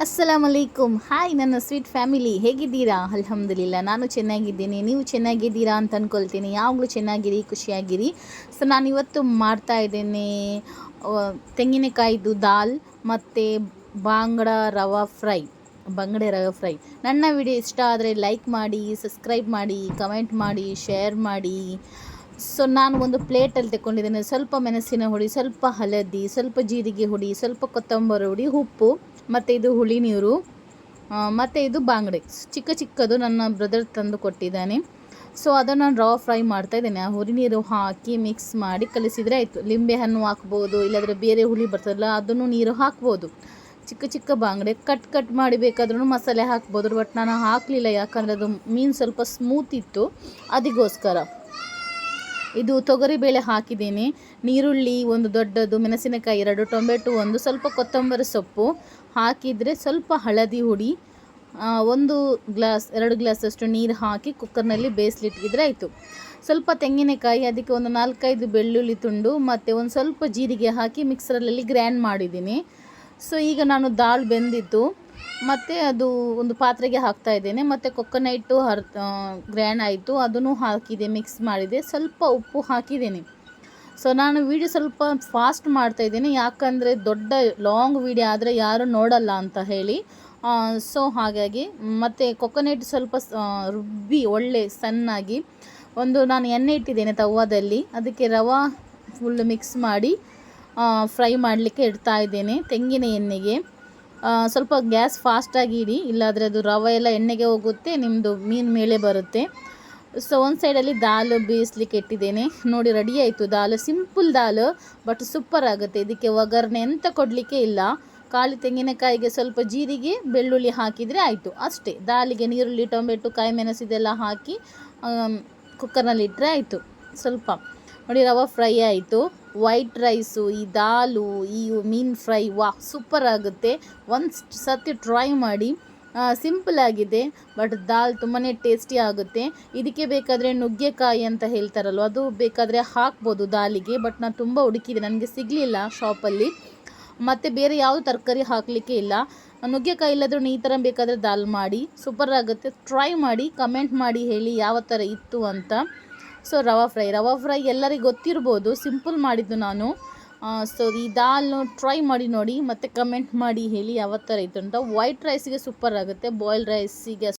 ಅಸ್ಸಲಾಮಲೈಕುಮ್. Hi ನನ್ನ sweet family, ಹೇಗಿದ್ದೀರಾ? ಅಲ್ಹಮ್ದುಲಿಲ್ಲ, ನಾನು ಚೆನ್ನಾಗಿದ್ದೀನಿ. ನೀವು ಚೆನ್ನಾಗಿದ್ದೀರಾ ಅಂತ ಅಂದ್ಕೊಳ್ತೀನಿ. ಯಾವಾಗಲೂ ಚೆನ್ನಾಗಿರಿ, ಖುಷಿಯಾಗಿರಿ. ಸೊ ನಾನಿವತ್ತು ಮಾಡ್ತಾ ಇದ್ದೇನೆ ತೆಂಗಿನಕಾಯಿದು ದಾಲ್ ಮತ್ತು ಬಂಗಡೆ ರವೆ ಫ್ರೈ. ನನ್ನ ವಿಡಿಯೋ ಇಷ್ಟ ಆದರೆ ಲೈಕ್ ಮಾಡಿ, ಸಬ್ಸ್ಕ್ರೈಬ್ ಮಾಡಿ, ಕಮೆಂಟ್ ಮಾಡಿ, ಶೇರ್ ಮಾಡಿ. ಸೊ ನಾನು ಒಂದು ಪ್ಲೇಟಲ್ಲಿ ತಗೊಂಡಿದ್ದೇನೆ. ಸ್ವಲ್ಪ ಮೆಣಸಿನ ಹುಡಿ, ಸ್ವಲ್ಪ ಹಳದಿ, ಸ್ವಲ್ಪ ಜೀರಿಗೆ ಹುಡಿ, ಸ್ವಲ್ಪ ಕೊತ್ತಂಬರಿ ಹುಡಿ, ಉಪ್ಪು, ಮತ್ತು ಇದು ಹುಳಿ ನೀರು, ಮತ್ತು ಇದು ಬಾಂಗಡೆ ಚಿಕ್ಕದು ನನ್ನ ಬ್ರದರ್ ತಂದು ಕೊಟ್ಟಿದ್ದಾನೆ. ಸೊ ಅದನ್ನು ನಾನು ರವಾ ಫ್ರೈ ಮಾಡ್ತಾಯಿದ್ದೇನೆ. ಆ ಹುಳಿ ನೀರು ಹಾಕಿ ಮಿಕ್ಸ್ ಮಾಡಿ ಕಲಿಸಿದರೆ ಆಯಿತು. ಲಿಂಬೆ ಹಣ್ಣು ಹಾಕ್ಬೋದು, ಇಲ್ಲಾಂದರೆ ಬೇರೆ ಹುಳಿ ಬರ್ತದಲ್ಲ ಅದನ್ನು ನೀರು ಹಾಕ್ಬೋದು. ಚಿಕ್ಕ ಬಾಂಗಡೆ ಕಟ್ ಮಾಡಿ ಬೇಕಾದ್ರೂ ಮಸಾಲೆ ಹಾಕ್ಬೋದು. ಬಟ್ ನಾನು ಹಾಕಲಿಲ್ಲ, ಯಾಕಂದರೆ ಅದು ಮೀನು ಸ್ವಲ್ಪ ಸ್ಮೂತ್ ಇತ್ತು, ಅದಕ್ಕೋಸ್ಕರ. ಇದು ತೊಗರಿಬೇಳೆ ಹಾಕಿದ್ದೇನೆ, ನೀರುಳ್ಳಿ ಒಂದು ದೊಡ್ಡದು, ಮೆಣಸಿನಕಾಯಿ 2, ಟೊಮೆಟೊ 1, ಸ್ವಲ್ಪ ಕೊತ್ತಂಬರಿ ಸೊಪ್ಪು ಹಾಕಿದರೆ, ಸ್ವಲ್ಪ ಹಳದಿ ಹುಡಿ, 2 ಗ್ಲಾಸಷ್ಟು ನೀರು ಹಾಕಿ ಕುಕ್ಕರ್ನಲ್ಲಿ ಬೇಯಿಸ್ಲಿಟ್ಟಿದ್ರೆ ಆಯಿತು. ಸ್ವಲ್ಪ ತೆಂಗಿನಕಾಯಿ, ಅದಕ್ಕೆ ಒಂದು 4-5 ಬೆಳ್ಳುಳ್ಳಿ ತುಂಡು ಮತ್ತು ಒಂದು ಸ್ವಲ್ಪ ಜೀರಿಗೆ ಹಾಕಿ ಮಿಕ್ಸರಲ್ಲಿ ಗ್ರ್ಯಾಂಡ್ ಮಾಡಿದ್ದೀನಿ. ಸೊ ಈಗ ನಾನು ದಾಲ್ ಬೆಂದಿತ್ತು, ಮತ್ತು ಅದು ಒಂದು ಪಾತ್ರೆಗೆ ಹಾಕ್ತಾ ಇದ್ದೇನೆ. ಮತ್ತು ಕೊಕೊನಟ್ಟು ಗ್ರ್ಯಾಂಡ್ ಆಯಿತು, ಅದನ್ನು ಹಾಕಿದೆ, ಮಿಕ್ಸ್ ಮಾಡಿದೆ, ಸ್ವಲ್ಪ ಉಪ್ಪು ಹಾಕಿದ್ದೇನೆ. ಸೊ ನಾನು ವಿಡಿಯೋ ಸ್ವಲ್ಪ ಫಾಸ್ಟ್ ಮಾಡ್ತಾಯಿದ್ದೀನಿ, ಯಾಕಂದರೆ ದೊಡ್ಡ ಲಾಂಗ್ ವಿಡಿಯೋ ಆದರೆ ಯಾರು ನೋಡಲ್ಲ ಅಂತ ಹೇಳಿ. ಸೊ ಹಾಗಾಗಿ ಮತ್ತು ಕೊಕೊನಟ್ ಸ್ವಲ್ಪ ರುಬ್ಬಿ ಒಳ್ಳೆ ಸಣ್ಣಾಗಿ ನಾನು ಎಣ್ಣೆ ಇಟ್ಟಿದ್ದೇನೆ ತವಾದಲ್ಲಿ, ಅದಕ್ಕೆ ರವಾ ಫುಲ್ ಮಿಕ್ಸ್ ಮಾಡಿ ಫ್ರೈ ಮಾಡಲಿಕ್ಕೆ ಇಡ್ತಾ ಇದ್ದೇನೆ. ತೆಂಗಿನ ಎಣ್ಣೆಗೆ ಸ್ವಲ್ಪ ಗ್ಯಾಸ್ ಫಾಸ್ಟಾಗಿ ಇಡಿ, ಇಲ್ಲಾದರೆ ಅದು ರವೆ ಎಲ್ಲ ಎಣ್ಣೆಗೆ ಹೋಗುತ್ತೆ, ನಿಮ್ಮದು ಮೀನು ಮೇಲೆ ಬರುತ್ತೆ. ಸೊ ಒಂದು ಸೈಡಲ್ಲಿ ದಾಲ್ ಬೇಯಿಸ್ಲಿಕ್ಕೆ ಇಟ್ಟಿದ್ದೇನೆ. ನೋಡಿ ರೆಡಿ ಆಯಿತು ದಾಲ್. ಸಿಂಪಲ್ ದಾಲ್, ಬಟ್ ಸೂಪರ್ ಆಗುತ್ತೆ. ಇದಕ್ಕೆ ಒಗ್ಗರಣೆ ಎಂತ ಕೊಡಲಿಕ್ಕೆ ಇಲ್ಲ, ಖಾಲಿ ತೆಂಗಿನಕಾಯಿಗೆ ಸ್ವಲ್ಪ ಜೀರಿಗೆ ಬೆಳ್ಳುಳ್ಳಿ ಹಾಕಿದರೆ ಆಯಿತು, ಅಷ್ಟೇ. ದಾಲಿಗೆ ನೀರುಳ್ಳಿ, ಟೊಮೆಟೊ, ಕಾಯಿ ಮೆಣಸು ಇದೆಲ್ಲ ಹಾಕಿ ಕುಕ್ಕರ್ನಲ್ಲಿ ಇಟ್ಟರೆ ಆಯಿತು. ಸ್ವಲ್ಪ ನೋಡಿ ರವಾ ಫ್ರೈ ಆಯಿತು. ವೈಟ್ ರೈಸು, ಈ ದಾಲು, ಈ ಮೀನು ಫ್ರೈ, ಸೂಪರ್ ಆಗುತ್ತೆ. ಒಂದು ಸತಿ ಟ್ರೈ ಮಾಡಿ. ಸಿಂಪಲ್ ಆಗಿದೆ, ಬಟ್ ದಾಲ್ ತುಂಬಾ ಟೇಸ್ಟಿ ಆಗುತ್ತೆ. ಇದಕ್ಕೆ ಬೇಕಾದರೆ ನುಗ್ಗೆಕಾಯಿ ಅಂತ ಹೇಳ್ತಾರಲ್ವ, ಅದು ಬೇಕಾದರೆ ಹಾಕ್ಬೋದು ದಾಲಿಗೆ. ಬಟ್ ನಾನು ತುಂಬ ಹುಡುಕಿದೆ, ನನಗೆ ಸಿಗಲಿಲ್ಲ ಶಾಪಲ್ಲಿ. ಮತ್ತು ಬೇರೆ ಯಾವುದು ತರಕಾರಿ ಹಾಕಲಿಕ್ಕೆ ಇಲ್ಲ. ನುಗ್ಗೆಕಾಯಿ ಇಲ್ಲದ್ರೂ ಈ ಥರ ಬೇಕಾದರೆ ದಾಲ್ ಮಾಡಿ, ಸೂಪರ್ ಆಗುತ್ತೆ. ಟ್ರೈ ಮಾಡಿ, ಕಮೆಂಟ್ ಮಾಡಿ ಹೇಳಿ ಯಾವ ಥರ ಇತ್ತು ಅಂತ. ಸೊ ರವಾ ಫ್ರೈ ಎಲ್ಲರಿಗೂ ಗೊತ್ತಿರ್ಬೋದು, ಸಿಂಪಲ್ ಮಾಡಿದ್ದು ನಾನು. ಸೊ ಈ ದಾಲ್ನು ಟ್ರೈ ಮಾಡಿ ನೋಡಿ, ಮತ್ತು ಕಮೆಂಟ್ ಮಾಡಿ ಹೇಳಿ ಯಾವ ಥರ ಇತ್ತು ಅಂತ. ವೈಟ್ ರೈಸಿಗೆ ಸೂಪರ್ ಆಗುತ್ತೆ, ಬಾಯ್ಲ್ಡ್ ರೈಸಿಗೆ